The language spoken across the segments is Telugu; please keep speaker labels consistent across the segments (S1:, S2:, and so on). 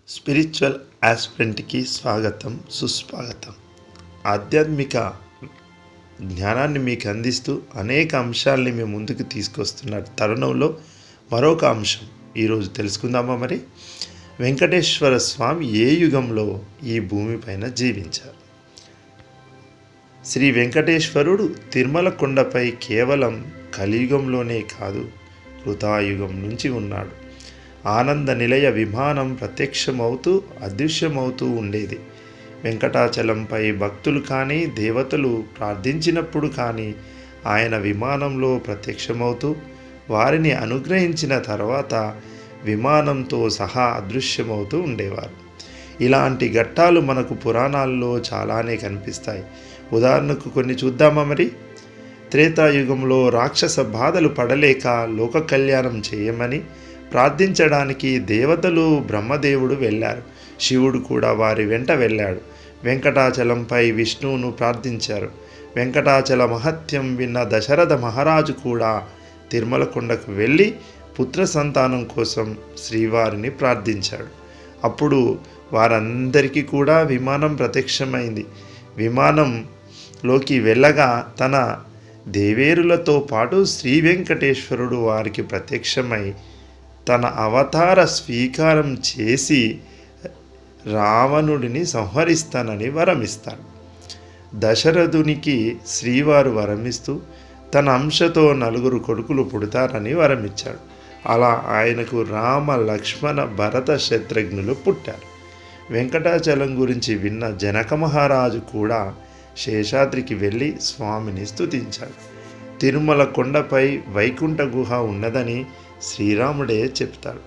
S1: స్పిరిచువల్ ఆస్పిరెంట్కి స్వాగతం, సుస్వాగతం. ఆధ్యాత్మిక జ్ఞానాన్ని మీకు అందిస్తూ అనేక అంశాలని మేము ముందుకు తీసుకొస్తున్న తరుణంలో మరొక అంశం ఈరోజు తెలుసుకుందామా? మరి వెంకటేశ్వర స్వామి ఏ యుగంలో ఈ భూమిపైన జీవించారు? శ్రీ వెంకటేశ్వరుడు తిరుమల కొండపై కేవలం కలియుగంలోనే కాదు, కృతాయుగం నుంచి ఉన్నాడు. ఆనంద నిలయ విమానం ప్రత్యక్షమవుతూ అదృశ్యమవుతూ ఉండేది. వెంకటాచలంపై భక్తులు కానీ దేవతలు ప్రార్థించినప్పుడు కానీ ఆయన విమానంలో ప్రత్యక్షమవుతూ వారిని అనుగ్రహించిన తర్వాత విమానంతో సహా అదృశ్యమవుతూ ఉండేవారు. ఇలాంటి ఘట్టాలు మనకు పురాణాల్లో చాలానే కనిపిస్తాయి. ఉదాహరణకు కొన్ని చూద్దామా? మరి త్రేతాయుగంలో రాక్షస బాధలు పడలేక లోక కళ్యాణం చేయమని ప్రార్థించడానికి దేవతలు బ్రహ్మదేవుడు వెళ్ళారు. శివుడు కూడా వారి వెంట వెళ్ళాడు. వెంకటాచలంపై విష్ణువును ప్రార్థించారు. వెంకటాచల మహత్యం విన్న దశరథ మహారాజు కూడా తిరుమల కొండకు వెళ్ళి పుత్ర సంతానం కోసం శ్రీవారిని ప్రార్థించాడు. అప్పుడు వారందరికీ కూడా విమానం ప్రత్యక్షమైంది. విమానంలోకి వెళ్ళగా తన దేవేరులతో పాటు శ్రీ వెంకటేశ్వరుడు వారికి ప్రత్యక్షమై తన అవతార స్వీకారం చేసి రావణుడిని సంహరిస్తానని వరమిస్తాడు. దశరథునికి శ్రీవారు వరమిస్తూ తన అంశతో 4 కొడుకులు పుడతారని వరమిచ్చాడు. అలా ఆయనకు రామ, లక్ష్మణ, భరత, శత్రుఘ్నులు పుట్టారు. వెంకటాచలం గురించి విన్న జనక మహారాజు కూడా శేషాద్రికి వెళ్ళి స్వామిని స్తుతించాడు. తిరుమల కొండపై వైకుంఠ గుహ ఉన్నదని శ్రీరాముడే చెప్తాడు.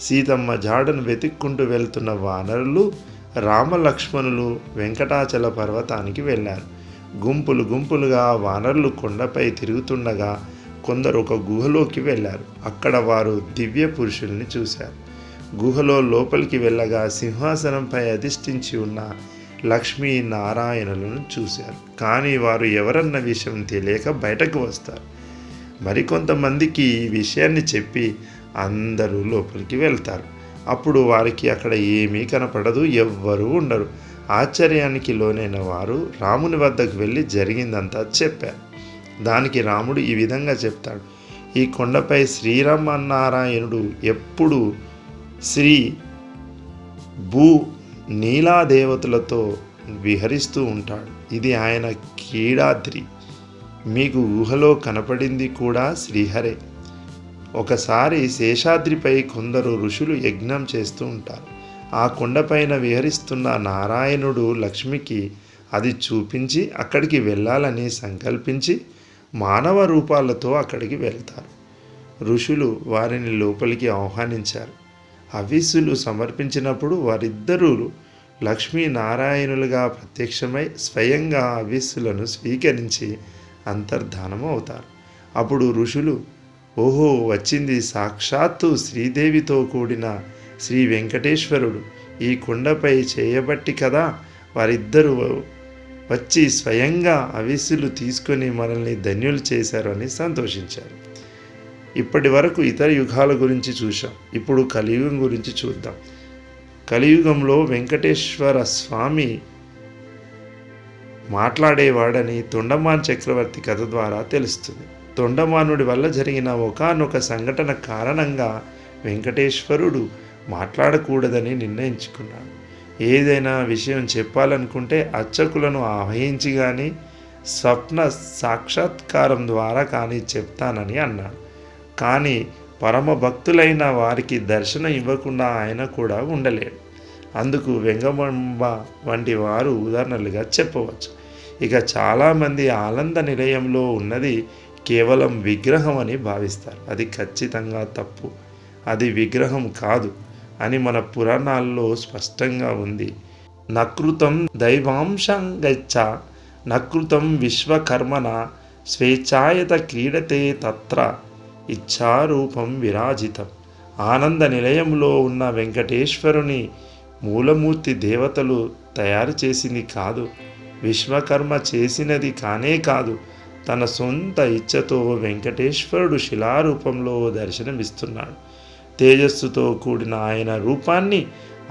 S1: సీతమ్మ జాడను వెతుక్కుంటూ వెళ్తున్న వానరులు రామలక్ష్మణులు వెంకటాచల పర్వతానికి వెళ్ళారు. గుంపులు గుంపులుగా వానరులు కొండపై తిరుగుతుండగా కొందరు ఒక గుహలోకి వెళ్ళారు. అక్కడ వారు దివ్య పురుషుల్ని చూశారు. గుహలో లోపలికి వెళ్ళగా సింహాసనంపై అధిష్ఠించి ఉన్న లక్ష్మీ నారాయణులను చూశారు. కానీ వారు ఎవరన్న విషయం తెలియక బయటకు వస్తారు. మరికొంతమందికి ఈ విషయాన్ని చెప్పి అందరూ లోపలికి వెళ్తారు. అప్పుడు వారికి అక్కడ ఏమీ కనపడదు, ఎవ్వరూ ఉండరు. ఆశ్చర్యానికి లోనైన వారు రాముని వద్దకు వెళ్ళి జరిగిందంతా చెప్పారు. దానికి రాముడు ఈ విధంగా చెప్తాడు: ఈ కొండపై శ్రీరామనారాయణుడు ఎప్పుడు శ్రీ భూ నీలాదేవతలతో విహరిస్తూ ఉంటాడు. ఇది ఆయన కీడాద్రి. మీకు గుహలో కనపడింది కూడా శ్రీహరే. ఒకసారి శేషాద్రిపై కొందరు ఋషులు యజ్ఞం చేస్తూ ఉంటారు. ఆ కొండపైన విహరిస్తున్న నారాయణుడు లక్ష్మికి అది చూపించి అక్కడికి వెళ్ళాలని సంకల్పించి మానవ రూపాలతో అక్కడికి వెళ్తారు. ఋషులు వారిని లోపలికి ఆహ్వానించారు. హవిస్సులు సమర్పించినప్పుడు వారిద్దరూ లక్ష్మీనారాయణులుగా ప్రత్యక్షమై స్వయంగా హవిస్సులను స్వీకరించి అంతర్ధానం అవుతారు. అప్పుడు ఋషులు, ఓహో, వచ్చింది సాక్షాత్తు శ్రీదేవితో కూడిన శ్రీ వెంకటేశ్వరుడు. ఈ కొండపై చేయబట్టి కదా వారిద్దరూ వచ్చి స్వయంగా హవిస్సులు తీసుకొని మనల్ని ధన్యులు చేశారు అని సంతోషించారు. ఇప్పటి వరకు ఇతర యుగాల గురించి చూసాం. ఇప్పుడు కలియుగం గురించి చూద్దాం. కలియుగంలో వెంకటేశ్వర స్వామి మాట్లాడేవాడని తొండమాన్ చక్రవర్తి కథ ద్వారా తెలుస్తుంది. తొండమానుడి వల్ల జరిగిన ఒకానొక సంఘటన కారణంగా వెంకటేశ్వరుడు మాట్లాడకూడదని నిర్ణయించుకున్నాడు. ఏదైనా విషయం చెప్పాలనుకుంటే అర్చకులను ఆహ్వానించి కానీ స్వప్న సాక్షాత్కారం ద్వారా కానీ చెప్తానని అన్నాడు. కానీ పరమ భక్తులైన వారికి దర్శనం ఇవ్వకుండా ఆయన కూడా ఉండలేడు. అందుకు వెంగమాంబ వంటి వారు ఉదాహరణలుగా చెప్పవచ్చు. ఇక చాలామంది ఆనంద నిలయంలో ఉన్నది కేవలం విగ్రహం అని భావిస్తారు. అది ఖచ్చితంగా తప్పు. అది విగ్రహం కాదు అని మన పురాణాల్లో స్పష్టంగా ఉంది. నకృతం దైవాంశంగచ్చ నకృతం విశ్వకర్మణ స్వేచ్ఛాయత క్రీడతే తత్ర ఇచ్ఛారూపం విరాజితం. ఆనంద నిలయంలో ఉన్న వెంకటేశ్వరుని మూలమూర్తి దేవతలు తయారు చేసింది కాదు, విశ్వకర్మ చేసినది కానే కాదు. తన సొంత ఇచ్ఛతో వెంకటేశ్వరుడు శిలారూపంలో దర్శనమిస్తున్నాడు. తేజస్సుతో కూడిన ఆయన రూపాన్ని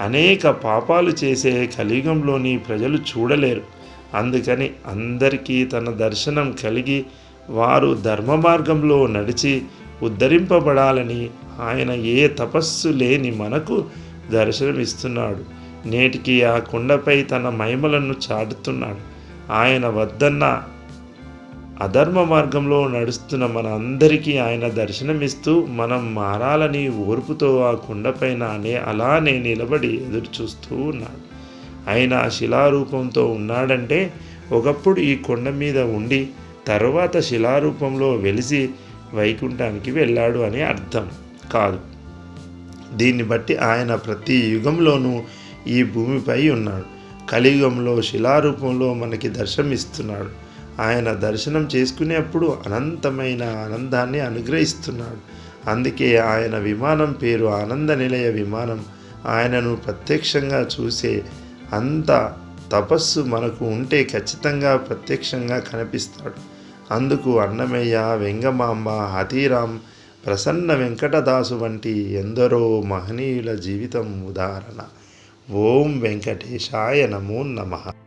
S1: అనేక పాపాలు చేసే కలియుగంలోని ప్రజలు చూడలేరు. అందుకని అందరికీ తన దర్శనం కలిగి వారు ధర్మ మార్గంలో నడిచి ఉద్ధరింపబడాలని ఆయన ఏ తపస్సు లేని మనకు దర్శనమిస్తున్నాడు. నేటికి ఆ కొండపై తన మహిమలను చాటుతున్నాడు. ఆయన వద్దన్న అధర్మ మార్గంలో నడుస్తున్న మన అందరికీ ఆయన దర్శనమిస్తూ మనం మారాలని ఓర్పుతో ఆ కొండపైన అలానే నిలబడి ఎదురు చూస్తూ ఉన్నాడు. ఆయన శిలారూపంతో ఉన్నాడంటే ఒకప్పుడు ఈ కొండ మీద ఉండి తరువాత శిలారూపంలో వెలిసి వైకుంఠానికి వెళ్ళాడు అని అర్థం కాదు. దీన్ని బట్టి ఆయన ప్రతి యుగంలోనూ ఈ భూమిపై ఉన్నాడు. కలియుగంలో శిలారూపంలో మనకి దర్శనమిస్తున్నాడు. ఆయన దర్శనం చేసుకునేప్పుడు అనంతమైన ఆనందాన్ని అనుగ్రహిస్తున్నాడు. అందుకే ఆయన విమానం పేరు ఆనంద నిలయ విమానం. ఆయనను ప్రత్యక్షంగా చూసే అంత తపస్సు మనకు ఉంటే ఖచ్చితంగా ప్రత్యక్షంగా కనిపిస్తాడు. అందుకు అన్నమయ్య, వెంగమాంబ, హతీరాం, ప్రసన్న వెంకటదాసు వంటి ఎందరో మహనీయుల జీవితం ఉదాహరణ. ఓం వెంకటేశాయ నమో నమః.